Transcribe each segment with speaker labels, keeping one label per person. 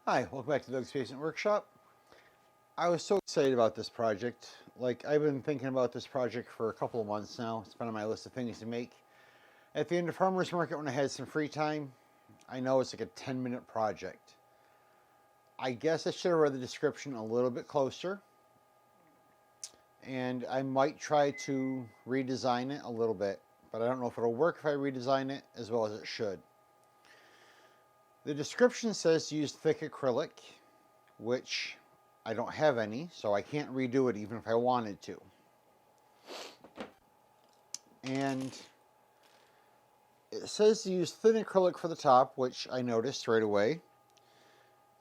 Speaker 1: Hi, welcome back to Doug's Basement Workshop. I was so excited about this project. I've been thinking about this project for a couple of months now. It's been on my list of things to make. At the end of farmer's market, when I had some free time, I know it's like a 10-minute project. I guess I should have read the description a little bit closer. And I might try to redesign it a little bit, but I don't know if it'll work if I redesign it as well as it should. The description says to use thick acrylic, which I don't have any, so I can't redo it even if I wanted to. And it says to use thin acrylic for the top, which I noticed right away.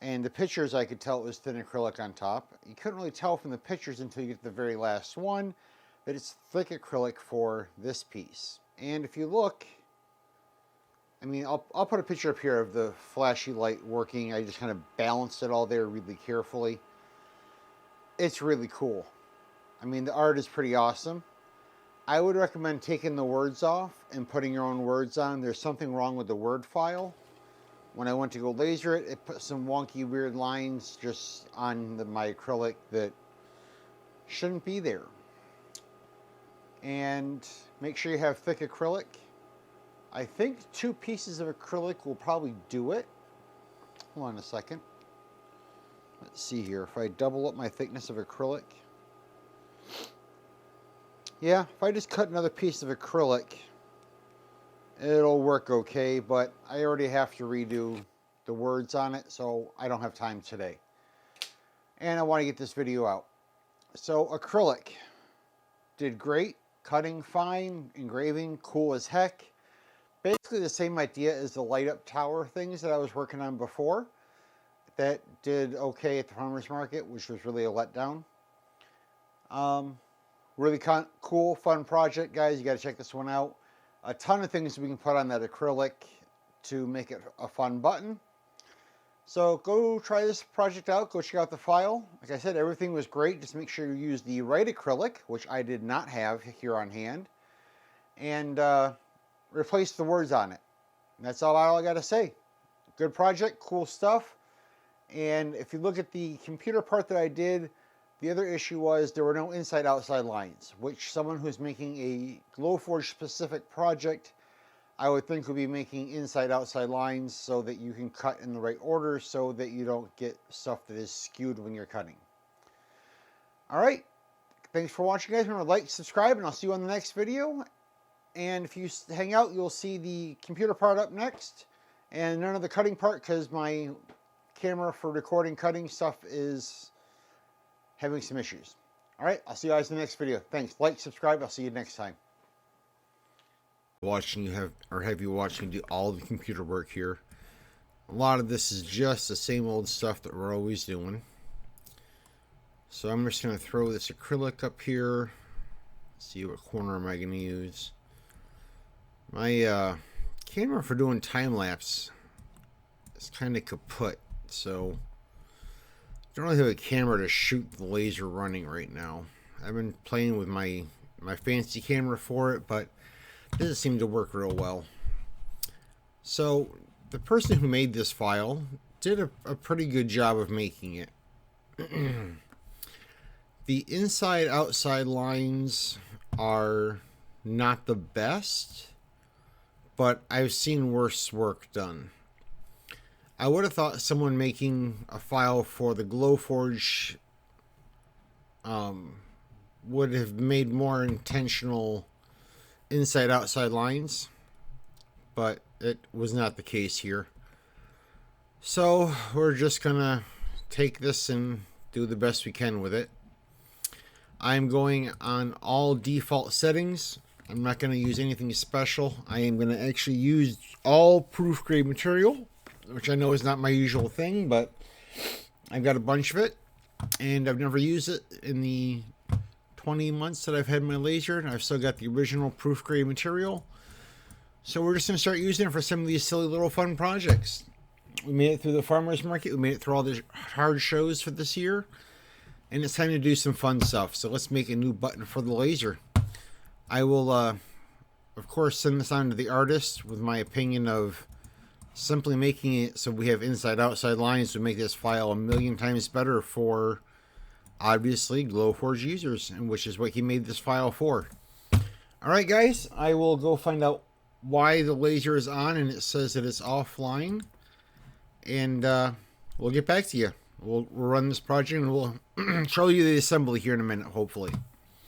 Speaker 1: And the pictures, I could tell it was thin acrylic on top. You couldn't really tell from the pictures until you get to the very last one that it's thick acrylic for this piece. And if you look, I mean, I'll put a picture up here of the flashy light working. I just kind of balanced it all there really carefully. It's really cool. I mean, the art is pretty awesome. I would recommend taking the words off and putting your own words on. There's something wrong with the Word file. When I went to go laser it, it put some wonky, weird lines just on my acrylic that shouldn't be there. And make sure you have thick acrylic. I think 2 pieces of acrylic will probably do it. Hold on a second. Let's see here. If I double up my thickness of acrylic. Yeah, if I just cut another piece of acrylic, it'll work okay, but I already have to redo the words on it, so I don't have time today. And I want to get this video out. So acrylic did great. Cutting fine. Engraving cool as heck. Basically the same idea as the light up tower things that I was working on before. That did okay at the farmer's market, which was really a letdown. Really cool, fun project, guys. You got to check this one out. A ton of things we can put on that acrylic to make it a fun button. So go try this project out. Go check out the file. Like I said, everything was great. Just make sure you use the right acrylic, which I did not have here on hand. And replace the words on it. And that's all I got to say. Good project, cool stuff. And if you look at the computer part that I did, the other issue was there were no inside-outside lines, which someone who's making a GlowForge specific project, I would think would be making inside-outside lines so that you can cut in the right order so that you don't get stuff that is skewed when you're cutting. All right. Thanks for watching, guys. Remember to like, subscribe, and I'll see you on the next video. And if you hang out, you'll see the computer part up next and none of the cutting part because my camera for recording cutting stuff is having some issues. All right, I'll see you guys in the next video. Thanks. Like, subscribe. I'll see you next time.
Speaker 2: Have you watching do all the computer work here. A lot of this is just the same old stuff that we're always doing. So I'm just going to throw this acrylic up here. See what corner am I going to use. My camera for doing time-lapse is kind of kaput, so I don't really have a camera to shoot the laser running right now. I've been playing with my fancy camera for it, but it doesn't seem to work real well. So the person who made this file did a pretty good job of making it. The inside-outside lines are not the best, but I've seen worse work done. I would have thought someone making a file for the GlowForge would have made more intentional inside-outside lines, but it was not the case here. So we're just gonna take this and do the best we can with it. I'm going on all default settings. I'm not going to use anything special. I am going to actually use all proof grade material, which I know is not my usual thing, but I've got a bunch of it, and I've never used it in the 20 months that I've had my laser, and I've still got the original proof grade material. So we're just going to start using it for some of these silly little fun projects. We made it through the farmer's market. We made it through all the hard shows for this year, and it's time to do some fun stuff. So let's make a new button for the laser. I will, of course, send this on to the artist with my opinion of simply making it so we have inside-outside lines would make this file a million times better for, obviously, GlowForge users, and which is what he made this file for. Alright guys, I will go find out why the laser is on and it says that it's offline, and we'll get back to you. We'll run this project and we'll show you the assembly here in a minute, hopefully.